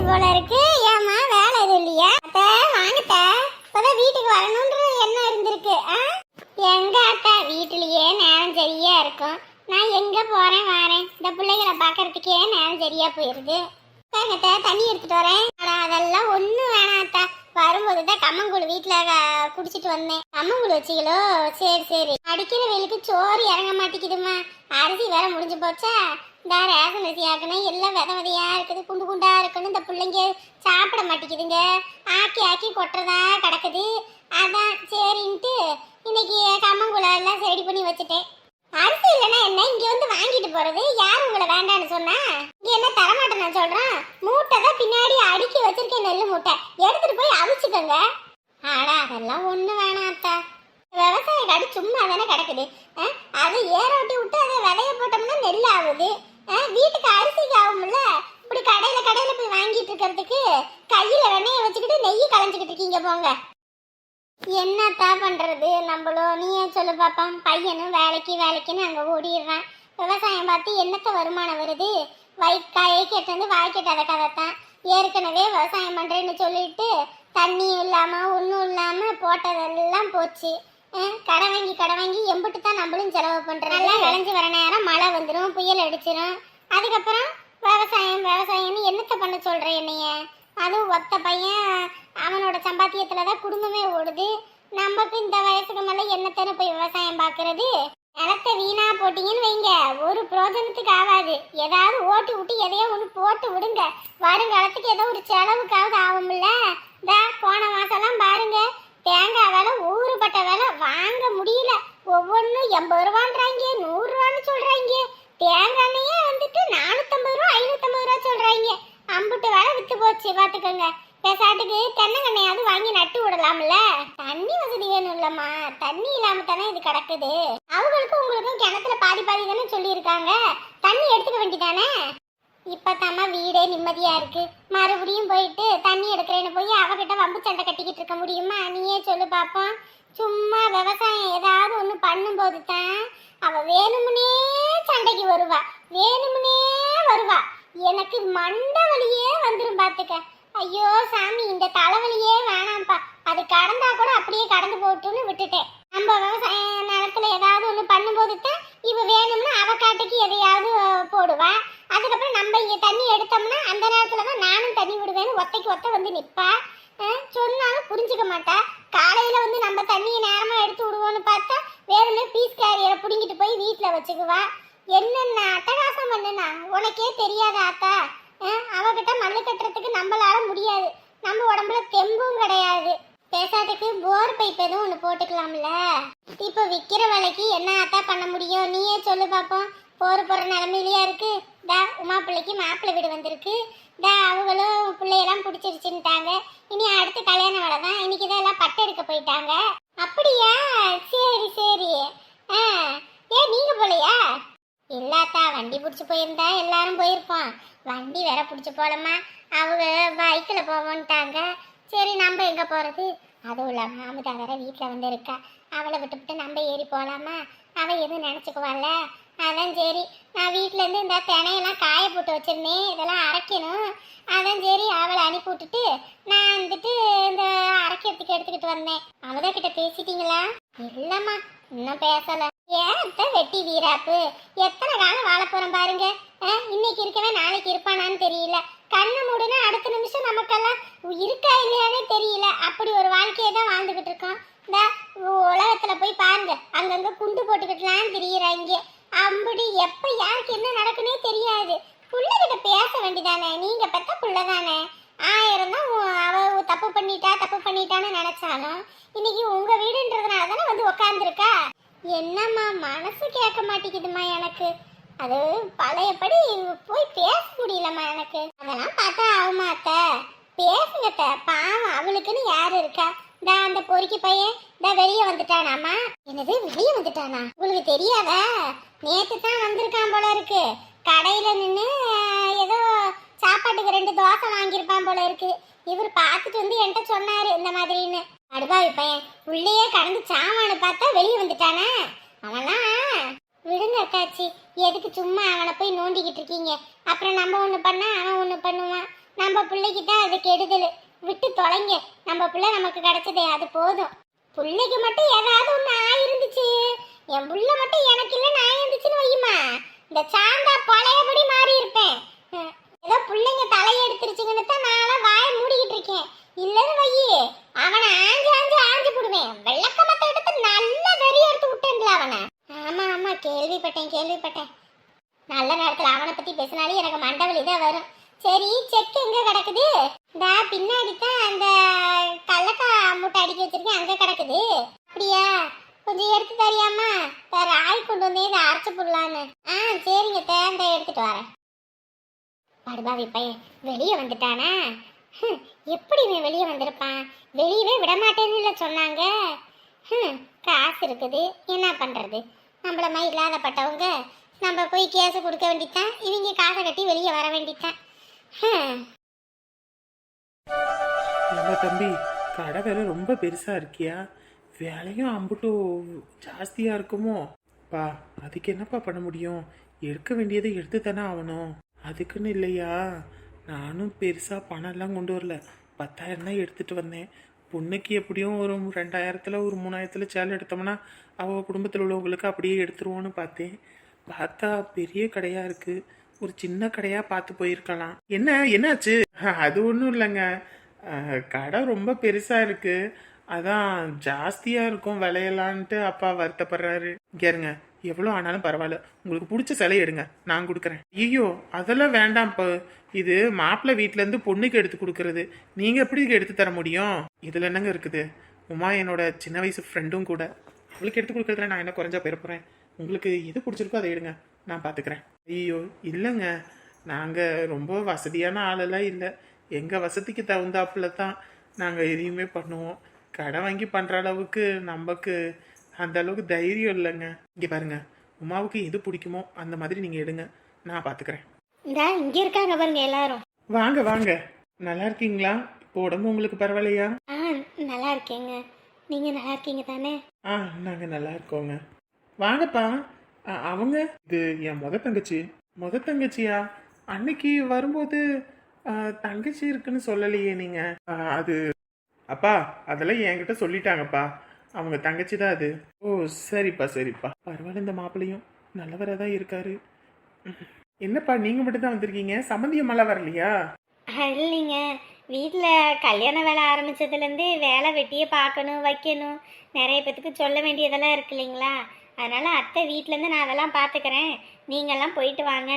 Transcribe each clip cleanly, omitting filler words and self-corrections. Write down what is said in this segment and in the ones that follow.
போல இருக்கு. ஏமா வேலை எதுவும் இல்லையா? அத்தை வாங்கத்த, இப்பதான் வீட்டுக்கு வரணும்ன்ற எண்ணம் இருந்திருக்கு. எங்க அத்தை, வீட்டுலயே நேரம் சரியா இருக்கும். நான் எங்க போறேன் வரேன், இந்த பிள்ளைகளை பாக்குறதுக்கே நேரம் சரியா போயிருது. தண்ணி எடுத்துட்டு வரேன். அதெல்லாம் ஒண்ணும் வேணாம் அத்தை, வரும்போதுதான் கம்மங்கூழ் வீட்டுல குடிச்சிட்டு வந்தேன். கம்மங்கூழ் வச்சிங்களோ? சரி சரி. அடிக்கிற வெயிலுக்கு சோறு இறங்க மாட்டேங்குதுமா. அரிசி வேற முடிஞ்சு போச்சா. இந்த ரேஷன் அரிசி ஆக்கணும், எல்லாம் வித விதையா இருக்குது, குண்டு குண்டா இருக்குன்னு இந்த பிள்ளைங்க சாப்பிட மாட்டேங்குதுங்க. ஆக்கி ஆக்கி கொட்டுறதா கிடக்குது. அதான் சரின்ட்டு இன்னைக்கு கம்மங்கூழ எல்லாம் ரெடி பண்ணி வச்சுட்டேன். அரிசி இல்லைன்னா என்ன, இங்க வந்து வாங்கிட்டு போறது? யார் உங்களை வேண்டான்னு சொன்னா? இங்க என்ன தரமாட்டேன் நான் சொல்றேன். மூட்டை தான் பின்னாடி அடுக்கி வச்சிருக்கேன், நெல்லு மூட்டை, எடுத்துட்டு போய் அவிச்சுக்கோங்க. ஆடா அதெல்லாம் ஒண்ணு வேணாம் அத்தா. விவசாய காடு சும்மா தானே கிடக்குது. அதை ஏரோட்டி விட்டு அதை விதைய போட்டோம்னா நெல் ஆகுது. வீட்டுக்கு அரிசிக்கு ஆகும்ல. இப்படி கடையில போய் வாங்கிட்டு இருக்கிறதுக்கு கையில வெண்ணைய வச்சுக்கிட்டு நெய்யை கலைஞ்சிக்கிட்டு இருக்கீங்க போங்க. என்னத்தா பண்றது நம்மளும்? நீயே சொல்லு பாப்பான். பையனும் வேலைக்குன்னு அங்க ஓடிடுறான். விவசாயம் பார்த்து என்னத்த வருமானம் வருது? வயிற்காயை கேட்டு வாய் கேட்டாத கதைத்தான். ஏற்கனவே விவசாயம் பண்றேன்னு சொல்லிட்டு தண்ணியும் இல்லாம ஒன்றும் இல்லாம போட்டதெல்லாம் போச்சு. கடை வாங்கி எம்பிட்டு தான் நம்மளும் செலவு பண்றோம். நல்லா விளைஞ்சு வர நேரம் மழை வந்துடும், புயல் அடிச்சிடும். அதுக்கப்புறம் விவசாயம்னு என்னத்த பண்ண சொல்றேன் என்னைய? அதுவும் ஒத்த பையன், அவனோட சம்பாத்தியத்துலதான் குடும்பமே ஓடுது. நமக்கு இந்த வயசுக்கு மேல என்னத்தன போய் விவசாயம் பாக்குறது? நிலத்தை வீணா போட்டீங்கன்னு வைங்க, ஒரு பிரோஜனத்துக்கு ஆகாது. ஏதாவது ஓட்டி விட்டு எதையோ ஒண்ணு போட்டு விடுங்க. வருங்காலத்துக்கு ஏதோ ஒரு செலவுக்காவது ஆகும்ல. போன மாசம்லாம் பாருங்க, தேங்காய் விலை ஊறுபட்ட விலை வாங்க முடியல. ஒவ்வொன்றும் 80 ரூபான்றாங்க, 100 ரூபான்னு சொல்றாங்க. தேங்காய் எண்ணெயே வந்துட்டு 450 ரூபா 550 ரூபா சொல்றாங்க. அம்புட்டு வேலை வித்து போச்சு பாத்துக்கோங்க. பேசாட்டுக்கு தென்னங்கண்ணையாவது வாங்கி நட்டு விடலாம்ல. தண்ணி வசதி வேணும் இல்லம்மா, தண்ணி இல்லாம தானே இது கிடக்குது. அவங்களுக்கும் உங்களுக்கும் கிணத்துல பாதி தானே சொல்லியிருக்காங்க. தண்ணி எடுத்துக்க வேண்டிதானே. இப்பதாம்மா வீடே நிம்மதியா இருக்கு. மறுபடியும் போயிட்டு தண்ணி எடுக்கிறேன்னு போய் அவகிட்ட வம்பு சண்டை கட்டிக்கிட்டு இருக்க முடியுமா? நீயே சொல்லு பாப்போம். சும்மா விவசாயம் ஏதாவது ஒண்ணு பண்ணும்போது தான் அவ வேணும்னே சண்டைக்கு வருவா, வேணும்னே வருவா. எனக்கு மண்டை வலியே வந்துரும் பாத்துக்க. ஐயோ சாமி, இந்த தலைவலியே வேணாம்ப்பா. அது கடந்தா கூட அப்படியே கடந்து போட்டுன்னு விட்டுட்டேன். நம்ம விவசாய நிலத்துல ஏதாவது ஒண்ணு பண்ணும்போது தான் இவ வேணும்னா அவக்காட்டுக்கு எதையாவது போடுவா. அதுக்கப்புறம் நம்ம இங்க தண்ணி எடுத்தோம்னா அந்த நேரத்துலதான் நானும் தண்ணி விடுவேன்னு ஒத்தைக்கு ஒத்த வந்து நிப்பா. சொன்னாலும் புரிஞ்சுக்க மாட்டா. காலையில வந்து நம்ம தண்ணியை நேரமா எடுத்து விடுவோம்னு பார்த்தா வேணும்னே பீஸ் கேரியரை புடுங்கிட்டு போய் வீட்டுல வச்சுக்குவா. என்னென்ன அட்டகாசம் பண்ணுனா உனக்கே தெரியாத ஆத்தா. அவகிட்ட மல்லு கட்டுறதுக்கு நம்மளால முடியாது. நம்ம உடம்புல தெம்பும் கிடையாது. பேசாட்டுக்கு போர் பைப் எதுவும் ஒன்று போட்டுக்கலாம்ல. இப்போ விற்கிற விலைக்கு என்ன ஆத்தா பண்ண முடியும்? நீயே சொல்லு பார்ப்போம். போற நிலமையிலையா இருக்கு. உமா பிள்ளைக்கு மாப்பிள்ளை வீடு வந்திருக்கு. அவங்களும் பிள்ளையெல்லாம் பிடிச்சிருச்சுட்டாங்க. இனி அடுத்து கல்யாண வேலை தான். இன்னைக்கு தான் எல்லாம் பட்டு எடுக்க போயிட்டாங்க. அப்படியா? சரி சரி. ஏன் நீங்க போலையா? இல்லாத்தா, வண்டி பிடிச்சி போயிருந்தா எல்லாரும் போயிருப்போம். வண்டி வேற பிடிச்சி போலமா. அவங்க பைக்கில் போவோன்ட்டாங்க. சரி நம்ம எங்கே போகிறது? அதுவும் இல்லாமல் அமுதா வேற வீட்டில் வந்து இருக்கா. அவளை விட்டுவிட்டு நம்ம ஏறி போகலாமா? அவள் எதுவும் நினச்சிக்குவாள்ல. அதான் சரி, நான் வீட்டிலேருந்து இந்த தினையெல்லாம் காய போட்டு வச்சிருந்தேன், இதெல்லாம் அரைக்கணும். அதான் சரி அவளை அனுப்பி விட்டுட்டு நான் வந்துட்டு இந்த அரைக்கிறதுக்கு எடுத்துக்கிட்டு வந்தேன். அமுதா கிட்ட பேசிட்டீங்களா? இல்லைம்மா, இன்னும் பேசலை. ஏன் வெட்டி வீராப்பு, எத்தனை காலம் வாழ போறோம் பாருங்க. இன்னைக்கு இருக்கவே நாளைக்கு இருப்பானான்னு தெரியல. கண்ணு மூடுனா அடுத்த நிமிஷம் நமக்கெல்லாம் இருக்கா இல்லையானே தெரியல. அப்படி ஒரு வாழ்க்கையை தான் வாழ்ந்துகிட்டு இருக்கோம். இந்த உலகத்துல போய் பாருங்க, அங்கங்க குண்டு போட்டுக்கிட்டுலாம் திரியிறாங்க. அப்படி எப்ப யாருக்கு என்ன நடக்குன்னே தெரியாது. புள்ளைகிட்ட பேச வேண்டிதானே? நீங்க பெத்த புள்ளதானே. 1000 தான் அவ தப்பு பண்ணிட்டான்னு நினைச்சாலும் இன்னைக்கு உங்க வீடுன்றதுனால தானே வந்து உக்காந்துருக்கா. என்னம்மா மனசு கேட்க மாட்டேங்குதுமா எனக்கு. அது பழையபடி போய் பேச முடியலம்மா எனக்கு. அதெல்லாம் பார்த்தா ஆகுமாத்த? பேசுங்கத்த. பாவம், அவளுக்குன்னு யாரு இருக்கா? அந்த பொறுக்கி பையன் வெளியே வந்துட்டானாமா. என்னது வெளியே வந்துட்டானா? உங்களுக்கு தெரியாதா? நேற்று தான் வந்திருக்கான் போல இருக்கு. கடையில நின்று ஏதோ சாப்பாட்டுக்கு 2 தோசை வாங்கியிருப்பான் போல இருக்கு. இவர் பார்த்துட்டு வந்து என்கிட்ட சொன்னாரு இந்த மாதிரின்னு. அடுபாவி பையன், உள்ளேயே கடந்து சாமானு பார்த்தா வெளியே வந்துட்டானா? அவன்லாம் விடுங்க அக்காச்சி, எதுக்கு சும்மா அவனை போய் நோண்டிக்கிட்டு இருக்கீங்க? அப்புறம் நம்ம ஒன்று பண்ணா அவன் ஒன்று பண்ணுவான். நம்ம பிள்ளைக்கு தான் அது கெடுதல். விட்டு தொலைங்க. நம்ம பிள்ளை நமக்கு கிடைச்சதே அது போதும். பிள்ளைக்கு மட்டும் ஏதாவது ஒன்று ஆயிருந்துச்சு, என் புள்ள மட்டும் எனக்கு இல்லை நான் இருந்துச்சுன்னு வையுமா, இந்த சாந்தா பழையபடி மாறி இருப்பேன். ஏதோ பிள்ளைங்க தலையை எடுத்துருச்சுங்கன்னு தான் நான்லாம் வாயை மூடிக்கிட்டு இருக்கேன். இல்லைன்னு வையி அவனை ஆஞ்சு ஆஞ்சு ஆஞ்சு போடுவேன். வெள்ளக்கமத்தை எடுத்து நல்ல வெறி எடுத்து விட்டேன்ல அவனை. ஆமா ஆமா கேள்விப்பட்டேன். நல்ல நேரத்தில் அவனை பத்தி பேசினாலே எனக்கு மண்டவலி தான் வரும். சரி செக் எங்க கிடக்குது? பின்னாடி தான் அந்த கல்லக்கா மூட்டை அடிக்க வச்சிருக்கேன், அங்க கிடக்குது. அப்படியா? கொஞ்சம் எடுத்து தரியாமா? வேற ஆய் கொண்டு வந்தே இதை அரைச்சு போடலான்னு. சரிங்க தேந்த எடுத்துட்டு வரேன். படுபாவி பையன் வெளியே வந்துட்டானா? எப்படி இவன் வெளியே வந்திருப்பான்? வெளியவே விடமாட்டேன்னு இல்லை சொன்னாங்க. காசு இருக்குது, என்ன பண்றது? நம்மள மாதிரி இல்லாதப்பட்டவங்க நம்ம போய் கேஸை கொடுக்க வேண்டித்தான், இவங்க காசை கட்டி வெளியே வர வேண்டித்தான். நம்ம தம்பி கடை வேலை ரொம்ப பெருசா இருக்கியா? வேலையும் அம்புட்டு ஜாஸ்தியா இருக்குமோ? பா அதுக்கு என்னப்பா பண்ண முடியும்? எடுக்க வேண்டியதை எடுத்து தானே ஆகணும். அதுக்குன்னு இல்லையா, நானும் பெருசா பணம்லாம் கொண்டு வரல, 10,000 தான் எடுத்துட்டு வந்தேன். பொண்ணுக்கு எப்படியும் ஒரு 2,000த்துல ஒரு 3,000த்துல சேலை எடுத்தோம்னா அவள் குடும்பத்தில் உள்ளவங்களுக்கு அப்படியே எடுத்துருவோன்னு பார்த்தேன். பார்த்தா பெரிய கடையா இருக்கு, ஒரு சின்ன கடையா பார்த்து போயிருக்கலாம். என்னாச்சு? அது ஒன்றும் இல்லைங்க, கடை ரொம்ப பெருசா இருக்கு, அதான் ஜாஸ்தியா இருக்கும் விலையலான்ட்டு அப்பா வருத்தப்படுறாரு. கேருங்க, எவ்வளோ ஆனாலும் பரவாயில்ல, உங்களுக்கு பிடிச்ச சிலை எடுங்க, நான் கொடுக்குறேன். ஐயோ அதெல்லாம் வேண்டாம், இப்போ இது மாப்பிள்ளை வீட்டிலேருந்து பொண்ணுக்கு எடுத்து கொடுக்கறது, நீங்கள் எப்படி எடுத்து தர முடியும்? இதில் என்னங்க இருக்குது? உமா என்னோட சின்ன வயசு ஃப்ரெண்டும் கூட, அவளுக்கு எடுத்து கொடுக்கறதுல நான் என்ன குறைஞ்சா போயிட போகிறேன். உங்களுக்கு எது பிடிச்சிருக்கோ அதை எடுங்க, நான் பார்த்துக்கிறேன். ஐயோ இல்லைங்க, நாங்கள் ரொம்ப வசதியான ஆளெல்லாம் இல்லை, எங்கள் வசதிக்கு தகுந்தாப்புல தான் நாங்கள் எதையுமே பண்ணுவோம். கடை வாங்கி பண்ணுற அளவுக்கு நமக்கு அந்த அளவுக்கு தைரியம் இல்லைங்க. இங்கே பாருங்க, உமாவுக்கு எது பிடிக்குமோ அந்த மாதிரி நீங்கள் எடுங்க, நான் பார்த்துக்கிறேன். இங்கே இருக்காங்க பாருங்க எல்லாரும். வாங்க வாங்க, நல்லா இருக்கீங்களா? இப்போ உடம்பு உங்களுக்கு பரவாயில்லையா? நல்லா இருக்கேங்க, நீங்கள் நல்லா இருக்கீங்க தானே? நாங்கள் நல்லா இருக்கோங்க. வாங்கப்பா. அவங்க இது என் முத தங்கச்சியா? அன்னைக்கு வரும்போது தங்கச்சி இருக்குன்னு சொல்லலையே நீங்க? அது அப்பா அதெல்லாம் என்கிட்ட சொல்லிட்டாங்கப்பா, அவங்க தங்கச்சி தான் அது. ஓ சரிப்பா பரவாயில்ல, இந்த மாப்பிள்ளையும் நல்லவராக தான் இருக்காரு. என்னப்பா நீங்க மட்டும் தான் வந்திருக்கீங்க, சம்மந்தியம்மாலாம் வரலையா? இல்லைங்க, வீட்டில் கல்யாண வேலை ஆரம்பிச்சதுலேருந்து வேலை வெட்டியே பார்க்கணும் வைக்கணும், நிறைய பேத்துக்கு சொல்ல வேண்டியதெல்லாம் இருக்கு இல்லைங்களா, அதனால அத்தை வீட்டிலேருந்து நான் அதெல்லாம் பார்த்துக்கிறேன், நீங்கள்லாம் போயிட்டு வாங்க,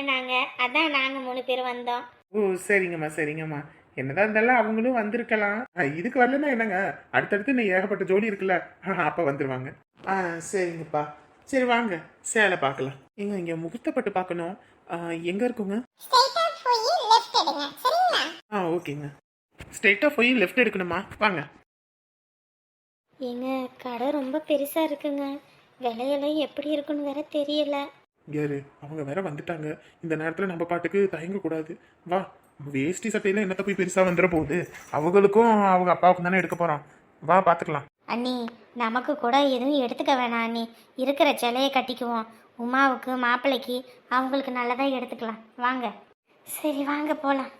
அதான் நாங்கள் 3 பேர் வந்தோம். ஓ சரிங்கம்மா, என்னதான் இருந்தாலும் அவங்களும் வந்திருக்கலாம். இதுக்கு வரலன்னா என்னங்க, அடுத்தடுத்து இன்னும் ஏகப்பட்ட ஜோடி இருக்குல்ல, அப்ப வந்துருவாங்க. சரிங்கப்பா, சரி வாங்க சேலை பார்க்கலாம். இங்க முகூர்த்தப்பட்டு பார்க்கணும், எங்க இருக்குங்க? ஓகேங்க, ஸ்ட்ரெயிட்டா போய் லெஃப்ட் எடுக்கணுமா? வாங்க. எங்க கடை ரொம்ப பெருசா இருக்குங்க, விலையெல்லாம் எப்படி இருக்குன்னு வேற தெரியல. யாரு அவங்க வேற வந்துட்டாங்க, இந்த நேரத்துல நம்ம பாட்டுக்கு தயங்க கூடாது. வா, வேஷ்டி சட்டையில என்னத்த போய் பெருசா வந்துட போகுது, அவங்களுக்கும் அவங்க அப்பாவுக்கும் தானே எடுக்க போறோம், வா பாத்துக்கலாம். அண்ணி நமக்கு கூட எதுவும் எடுத்துக்க வேணாம் அண்ணி, இருக்கிற சிலையை கட்டிக்குவோம், உமாவுக்கு மாப்பிள்ளைக்கு அவங்களுக்கு நல்லதா எடுத்துக்கலாம், வாங்க. சரி வாங்க போலாம்.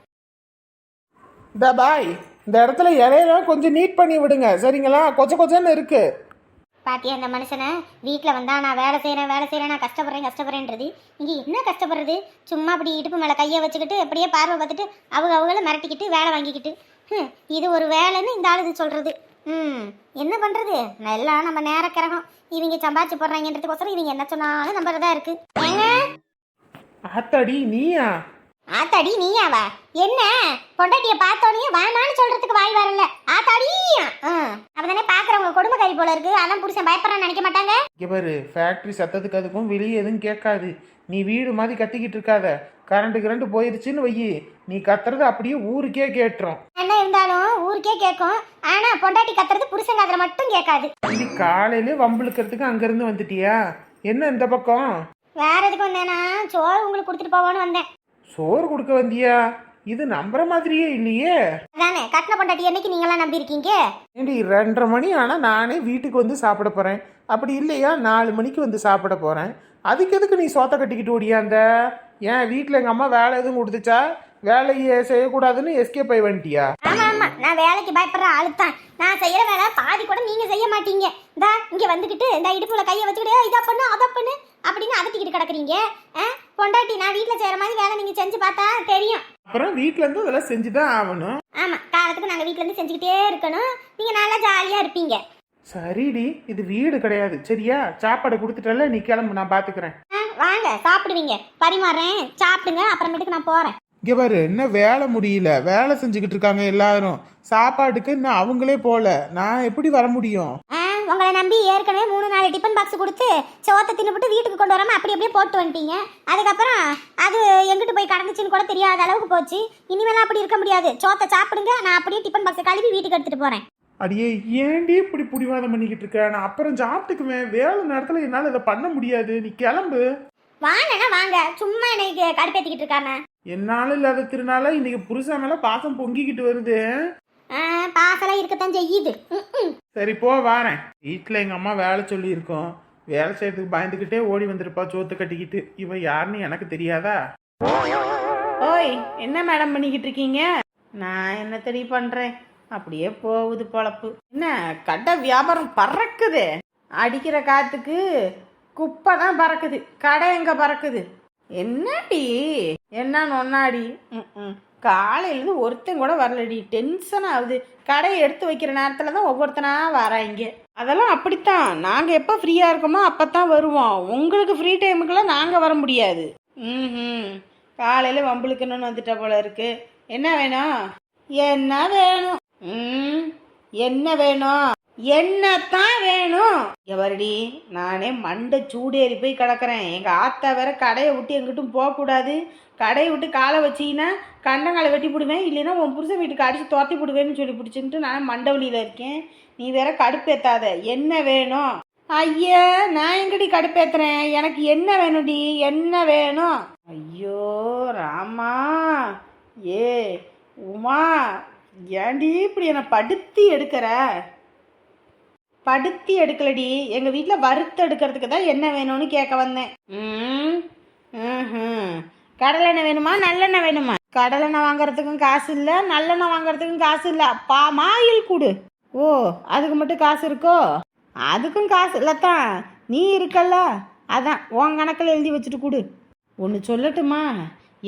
பாய், இந்த இடத்துல இலையெல்லாம் கொஞ்சம் நீட் பண்ணி விடுங்க சரிங்களா, கொஞ்சம் இருக்கு. பாத்தியா அந்த மனுஷனை, வீட்டில் வந்தா நான் வேலை செய்கிறேன் நான் கஷ்டப்படுறேன்றது, இங்கே என்ன கஷ்டப்படுறது, சும்மா அப்படி இடுப்பு மேலே கையை வச்சுக்கிட்டு அப்படியே பார்வை பார்த்துட்டு அவங்கள மிரட்டிக்கிட்டு வேலை வாங்கிக்கிட்டு, இது ஒரு வேலைன்னு இந்த ஆளுது சொல்கிறது. என்ன பண்ணுறது, எல்லாம் நம்ம நேரக்கிறோம், இவங்க சம்பாதிச்சு போடுறாங்கன்றதுக்கோசரம் இவங்க என்ன சொன்னாலும் நம்புறதா இருக்கு. ஏங்க ஆத்தாடி நீயா? ஆத்தாடி நீயாவா? என்ன பொண்டாட்டிய பார்த்தோன்னே வாமான்னு சொல்றதுக்கு வாய் வரல, ஆத்தாடி அப்பதானே பாக்குறவங்க கொடுமை கறி போல இருக்கு, அதான் புருஷன் பயப்படுறான்னு நினைக்க மாட்டாங்க. இங்க பாரு, ஃபேக்டரி சத்தத்துக்கு அதுக்கும் வெளியே எதுவும் கேட்காது, நீ வீடு மாதிரி கத்திக்கிட்டு இருக்காத, கரண்ட் போயிருச்சுன்னு வையி, நீ கத்துறது அப்படியே ஊருக்கே கேட்டுரும். என்ன இருந்தாலும் ஊருக்கே கேட்கும், ஆனா பொண்டாட்டி கத்துறது புருஷன் காதுல மட்டும் கேட்காது. இது காலையில வம்புழுக்கிறதுக்கு அங்க இருந்து வந்துட்டியா? என்ன இந்த பக்கம்? வேற எதுக்கு வந்தேனா, சோறு உங்களுக்கு கொடுத்துட்டு போவோன்னு வந்தேன். சோறு கொடுக்க வந்தியா? இது நம்புற மாதிரியே இல்லையே. அதானே கட்டின பொண்டாட்டி என்னைக்கு நீங்களாம் நம்பி இருக்கீங்க? ஏண்டி 2:30 மணி ஆனா நானே வீட்டுக்கு வந்து சாப்பிட போறேன், அப்படி இல்லையா 4 மணிக்கு வந்து சாப்பிட போறேன், அதுக்கு எதுக்கு நீ சோத்த கட்டிக்கிட்டு ஓடியாந்த? ஏன் வீட்டில் எங்கள் அம்மா வேலை எதுவும் கொடுத்துச்சா? வேலையை செய்யக்கூடாதுன்னு எஸ்கேப் ஆகி வந்துட்டியா? ஆமா ஆமா, நான் வேலைக்கு பயப்படுற ஆளுதான். நான் செய்யற வேலை பாதி கூட நீங்க செய்ய மாட்டீங்க. இந்தா இங்க வந்துகிட்டு இந்த இடுப்புல கையை வச்சுக்கிட்டு இதை பண்ணு அதை பண்ணு அப்படின்னு அதட்டிக்கிட்டு கிடக்குறீங்க. பொண்டாட்டி நான் வீட்டுல செய்யற மாதிரி வேலை நீங்க செஞ்சு பார்த்தா தெரியும். அப்புறம் வீட்ல இருந்து அதெல்லாம் செஞ்சுதான் ஆகணும். ஆமா, காலத்துக்கு நாங்க வீட்டுல இருந்து செஞ்சுக்கிட்டே இருக்கணும். நீங்க நல்லா ஜாலியா இருப்பீங்க. சரிடி, இது வீடு கிடையாது சரியா? சாப்பாடு கொடுத்துட்டல, நீ கிளம்பு, நான் பாத்துக்கிறேன். வாங்க சாப்பிடுவீங்க, பரிமாறேன், சாப்பிடுங்க, அப்புறமேட்டுக்கு நான் போறேன். இங்க பாரு, இன்னும் வேலை முடியல, வேலை செஞ்சுக்கிட்டு இருக்காங்க எல்லாரும். சாப்பாட்டுக்கு இன்னும் அவங்களே போல, நான் எப்படி வர முடியும்? உங்களை நம்பி ஏற்கனவே 3-4 டிஃபன் பாக்ஸ் கொடுத்து சோத்தை தின்னுபிட்டு வீட்டுக்கு கொண்டு வராம அப்படி அப்படியே போட்டு வந்துட்டீங்க. அதுக்கப்புறம் அது எங்கிட்டு போய் கடந்துச்சுன்னு கூட தெரியாத அளவுக்கு போச்சு. இனிமேலாம் அப்படி இருக்க முடியாது. சோத்தை சாப்பிடுங்க, நான் அப்படியே டிஃபன் பாக்ஸை கழுவி வீட்டுக்கு எடுத்துட்டு போறேன். அடியே, ஏன்டி இப்படி புடிவாதம் பண்ணிக்கிட்டு இருக்க? நான் அப்புறம் சாப்பிட்டுக்குவேன். வேலை நேரத்துல என்னால இதை பண்ண முடியாது. நீ கிளம்பு. வாங்கண்ணா வாங்க, சும்மா எனக்கு கடுப்பேத்திக்கிட்டு இருக்காம. என்னால இல்லாத திருநாள இன்னைக்கு புருஷன் மேல பாசம் பொங்கிக்கிட்டு வருது. பாசலாம் இருக்கத்தான் செய்யுது. சரி போ, வாரேன். வீட்டுல எங்க அம்மா வேலை சொல்லி இருக்கோம். வேலை செய்யறதுக்கு பயந்துகிட்டே ஓடி வந்திருப்பா சோத்து கட்டிக்கிட்டு. இவ யாருன்னு எனக்கு தெரியாதா? ஓய், என்ன மேடம் பண்ணிக்கிட்டு இருக்கீங்க? நான் என்ன தெரிய பண்றேன், அப்படியே போகுது பொழப்பு. என்ன கடை வியாபாரம் பறக்குது, அடிக்கிற காத்துக்கு குப்பை தான் பறக்குது, கடை எங்க பறக்குது? என்னடி என்ன ஒன்னாடி? காலையிலேருந்து ஒருத்தன் கூட வரலடி, டென்ஷன் ஆகுது. கடையை எடுத்து வைக்கிற நேரத்தில் தான் ஒவ்வொருத்தனா வராங்க. அதெல்லாம் அப்படித்தான், நாங்கள் எப்போ ஃப்ரீயாக இருக்கோமோ அப்போ தான் வருவோம். உங்களுக்கு ஃப்ரீ டைமுக்கெல்லாம் நாங்கள் வர முடியாது. காலையில் வம்புழுக்கணும்னு வந்துட்ட போல இருக்கு. என்ன வேணும்? என்ன வேணும்? என்ன வேணும்? என்னத்தான் வேணும்? எவரடி, நானே மண்டை சூடேறி போய் கிடக்குறேன். எங்கள் ஆத்தா வேற கடையை விட்டு எங்கிட்டும் போகக்கூடாது, கடையை விட்டு காலை வச்சிங்கன்னா கண்டங்காலை வெட்டி போடுவேன், இல்லைன்னா உன் புருஷன் வீட்டுக்கு அடித்து தோத்தி போடுவேன்னு சொல்லி பிடிச்சின்ட்டு நான் மண்டவழியில் இருக்கேன். நீ வேற கடுப்பேத்தாத. என்ன வேணும்? ஐயா, நான் எங்கடி கடுப்பேத்துறேன்? எனக்கு என்ன வேணும்டி? என்ன வேணும்? ஐயோ ராமா, ஏ உமா, ஏண்டி இப்படி என்னை படுத்தி எடுக்கிற? படுத்தி எடுக்கலடி, எங்கள் வீட்டில் வறுத்து எடுக்கிறதுக்கு தான் என்ன வேணும்னு கேட்க வந்தேன். கடலெண்ணெய் வேணுமா நல்லெண்ணெய் வேணுமா? கடலெண்ணெய் வாங்குறதுக்கும் காசு இல்லை, நல்லெண்ணெய் வாங்குறதுக்கும் காசு இல்லை. மாயில் கொடு. ஓ, அதுக்கு மட்டும் காசு இருக்கோ? அதுக்கும் காசு இல்லைத்தான், நீ இருக்கல்ல, அதான் உன் கணக்கில் எழுதி வச்சுட்டு கொடு. ஒன்று சொல்லட்டுமா?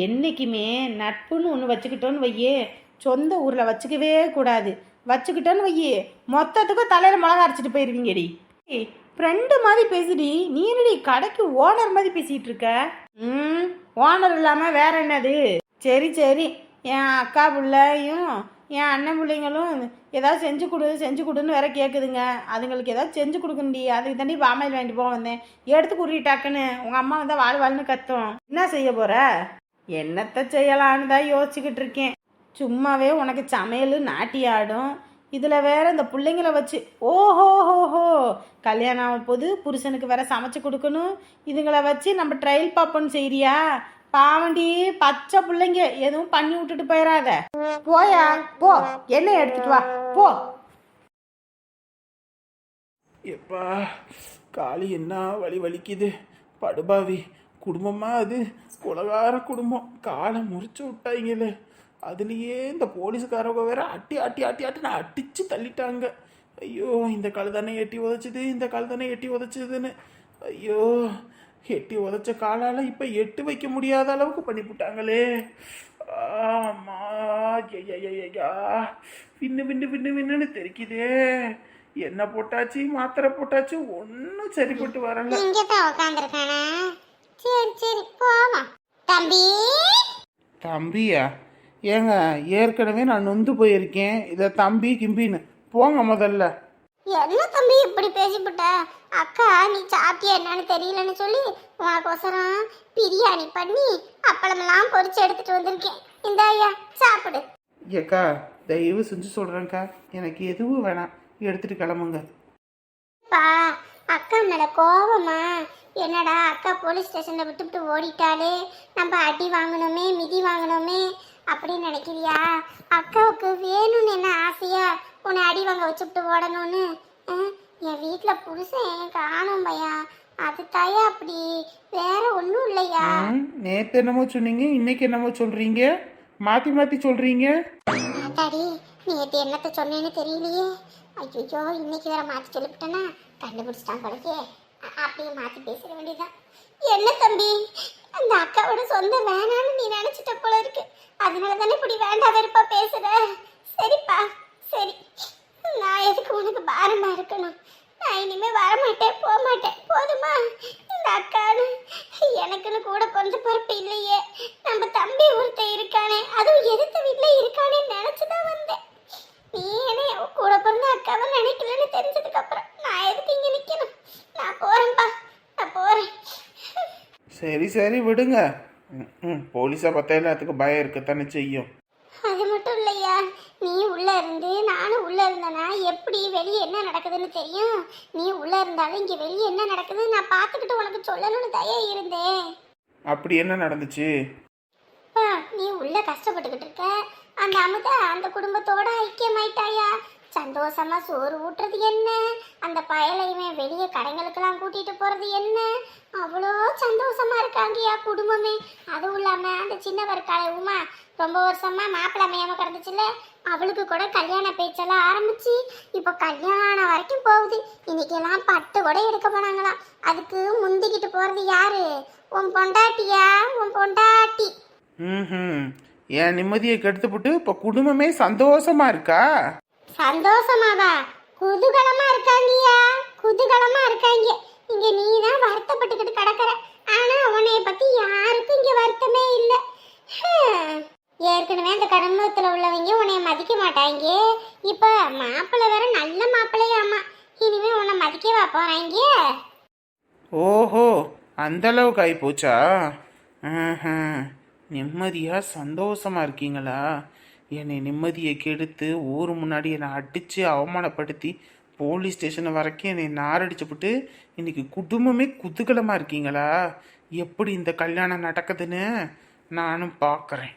என்றைக்குமே நட்புன்னு ஒன்று வச்சுக்கிட்டோன்னு வையே, சொந்த ஊரில் வச்சுக்கவே கூடாது. வச்சுக்கிட்டோன்னு வையே, மொத்தத்துக்கும் தலையில் மிளகா அரைச்சிட்டு போயிருவீங்கடி. ஃப்ரெண்டு மாதிரி பேசுடி. நீ என்னடி கடைக்கு ஓனர் மாதிரி பேசிகிட்டு இருக்க? ஓனர் இல்லாமல் வேற என்னது? சரி சரி, என் அக்கா பிள்ளையும் என் அண்ணன் பிள்ளைங்களும் ஏதாவது செஞ்சு கொடுன்னு வேற கேட்குதுங்க. அதுங்களுக்கு ஏதாவது செஞ்சு கொடுக்கணுடி, அதுக்கு தாண்டி பாமாயில் வாங்கிட்டு போக வந்தேன். எடுத்து குறிட்டாக்குன்னு உங்கள் அம்மா வந்தால் வாழ்னு கத்தும். என்ன செய்ய போகிற? என்னத்தை செய்யலான்னு தான் யோசிச்சுக்கிட்டு இருக்கேன். சும்மாவே உனக்கு சமையல் நாட்டி ஆடும், இதில் வேற இந்த பிள்ளைங்கள வச்சு ஓஹோஹோஹோ, கல்யாணம் ஆகும் போது புருஷனுக்கு வேற சமைச்சு கொடுக்கணும். இதுங்களை வச்சு நம்ம ட்ரையல் பார்ப்போன்னு செய்யறியா? பாவண்டி பச்சை பிள்ளைங்க, எதுவும் பண்ணி விட்டுட்டு போயிடாத. போயா போ, என்ன எடுத்துட்டு வா போ. எப்பா காலி என்ன வலிக்குது. படுபாவி குடும்பமா அது, உலகார குடும்பம். காலை முறிச்சு விட்டாங்களே, அதுலேயே இந்த போலீஸுக்காரங்க வேற அட்டி அட்டி அட்டி அட்டி நான் அடிச்சு தள்ளிட்டாங்க. ஐயோ, இந்த கால் தானே எட்டி உதச்சிது, இந்த கால் தானே எட்டி உதச்சதுன்னு. ஐயோ, எட்டி உதச்ச காலால் இப்போ எட்டு வைக்க முடியாத அளவுக்கு பண்ணிவிட்டாங்களே. ஆமா, ஐயா, விண்ணு விண்ணு விண்ணு விண்ணுன்னு தெரிக்குதே. என்ன போட்டாச்சு, மாத்திரை போட்டாச்சு, ஒன்றும் சரிப்பட்டு வரல. சரி போமா. தம்பி, தம்பியா? ஏங்க, ஏற்கனவே நான் நொந்து போயிருக்கேன், இதை தம்பி கிம்பின்னு போங்க முதல்ல. என்ன தம்பி இப்படி பேசிவிட்ட? அக்கா நீ சாப்பிட்டியா என்னன்னு தெரியலன்னு சொல்லி உனக்கோசரம் பிரியாணி பண்ணி அப்பளமெல்லாம் பொரிச்சு எடுத்துட்டு வந்திருக்கேன். இந்த ஐயா சாப்பிடு. ஏக்கா, தயவு செஞ்சு சொல்றேன்க்கா, எனக்கு எதுவும் வேணாம், எடுத்துட்டு கிளம்புங்க. பா, அக்கா மேல கோவமா? என்னடா அக்கா போலீஸ் ஸ்டேஷன்ல விட்டுவிட்டு ஓடிட்டாலே, நம்ம அடி வாங்கணுமே மிதி வாங்கணுமே அப்படின்னு நினைக்கிறியா? அக்காவுக்கு வேணும்னு என்ன ஆசையா உன்னை அடி வாங்க வச்சுட்டு ஓடணும்னு? என் வீட்டில் புருஷன் காணும் பையா, அது தாயா அப்படி, வேற ஒன்றும் இல்லையா. நேற்று என்னமோ சொன்னீங்க, இன்னைக்கு என்னமோ சொல்றீங்க. மாற்றி மாற்றி சொல்கிறீங்க? ஆத்தாடி நேற்று என்னத்த சொன்னேன்னு தெரியலையே. ஐயோ இன்னைக்கு வேற மாற்றி சொல்லிவிட்டேன்னா கண்டுபிடிச்சிட்டான் பழக்கே. அப்படியே மாற்றி பேசிட வேண்டியதான். என்ன தம்பி, அந்த அக்காவோட சொந்த வேணான்னு நீ நினைச்சிட்ட போல இருக்கு. அதனால தானே இப்படி வேண்டாம் வெறுப்பா பேசுற. சரிப்பா சரி, நான் எதுக்கு உனக்கு பாரமா இருக்கணும்? நான் இனிமே வரமாட்டேன், போக மாட்டேன், போதுமா? இந்த அக்கான்னு எனக்குன்னு கூட கொஞ்சம் பொறுப்பு இல்லையே. நம்ம தம்பி ஒருத்தன் இருக்கானே, அதுவும் எதிர்த்த வீட்டுல இருக்கானே நினைச்சுதான் வந்தேன். நீ என்ன கூட பிறந்த அக்காவை நினைக்கலன்னு தெரிஞ்சதுக்கு அப்புறம் நான் எதுக்கு இங்க நிக்கணும்? நான் போறேன்ப்பா, நான் போறேன். சரி சரி விடுங்க. போலீஸை பார்த்தா எல்லாத்துக்கும் பயம் இருக்கத்தானே செய்யும். அது மட்டும் இல்லையா, நீ உள்ள இருந்து நானும் உள்ள இருந்தேனா எப்படி வெளியே என்ன நடக்குதுன்னு தெரியும். நீ உள்ள இருந்தாலும் இங்க வெளியே என்ன நடக்குதுன்னு நான் பார்த்துக்கிட்டு உனக்கு சொல்லணும்னு தயா இருந்தேன். அப்படி என்ன நடந்துச்சு? நீ உள்ள கஷ்டப்பட்டுக்கிட்டு இருக்க, அந்த அமுதா அந்த குடும்பத்தோட ஐக்கியமாயிட்டாயா? சந்தோஷமா சோறு ஊட்டுறது என்ன, அந்த பயலையுமே வெளியே கடைங்களுக்கெல்லாம் கூட்டிட்டு போறது என்ன, அவ்வளோ சந்தோஷமா இருக்காங்கயா குடும்பமே. அதுவும் இல்லாம அந்த சின்னவர் காலை உமா ரொம்ப வருஷமா மாப்பிள்ளை அமையாம கிடந்துச்சுல்ல, அவளுக்கு கூட கல்யாண பேச்செல்லாம் ஆரம்பிச்சு இப்போ கல்யாணம் வரைக்கும் போகுது. இன்னைக்கெல்லாம் பட்டு கூட எடுக்க போனாங்களாம். அதுக்கு முந்திக்கிட்டு போறது யாரு? உன் பொண்டாட்டியா? உன் பொண்டாட்டி. என் நிம்மதியை கெடுத்துப்புட்டு இப்போ குடும்பமே சந்தோஷமா இருக்கா? சந்தோஷமாவா? குதூகலமா இருக்காங்கயா, குதூகலமா இருக்காங்க. இங்க நீ தான் வருத்தப்பட்டுக்கிட்டு கிடக்குற. ஆனா உன்னைய பத்தி யாருக்கும் இங்க வருத்தமே இல்ல. ஏற்கனவே அந்த குடும்பத்துல உள்ளவங்க உன்னைய மதிக்க மாட்டாங்க. இப்ப மாப்பிள்ளை வேற நல்ல மாப்பிள்ளையாமா, இனிமே உன்னை மதிக்கவா போறாங்க? ஓஹோ, அந்த அளவுக்கு ஆகி போச்சா? நிம்மதியா சந்தோஷமா இருக்கீங்களா? என்னை நிம்மதியை கெடுத்து ஊர் முன்னாடி என்னை அடித்து அவமானப்படுத்தி போலீஸ் ஸ்டேஷன் வரைக்கும் என்னை நாரடிச்சுப்புட்டு இன்னைக்கு குடும்பமே குதூகலமாக இருக்கீங்களா? எப்படி இந்த கல்யாணம் நடக்குதுன்னு நானும் பார்க்குறேன்.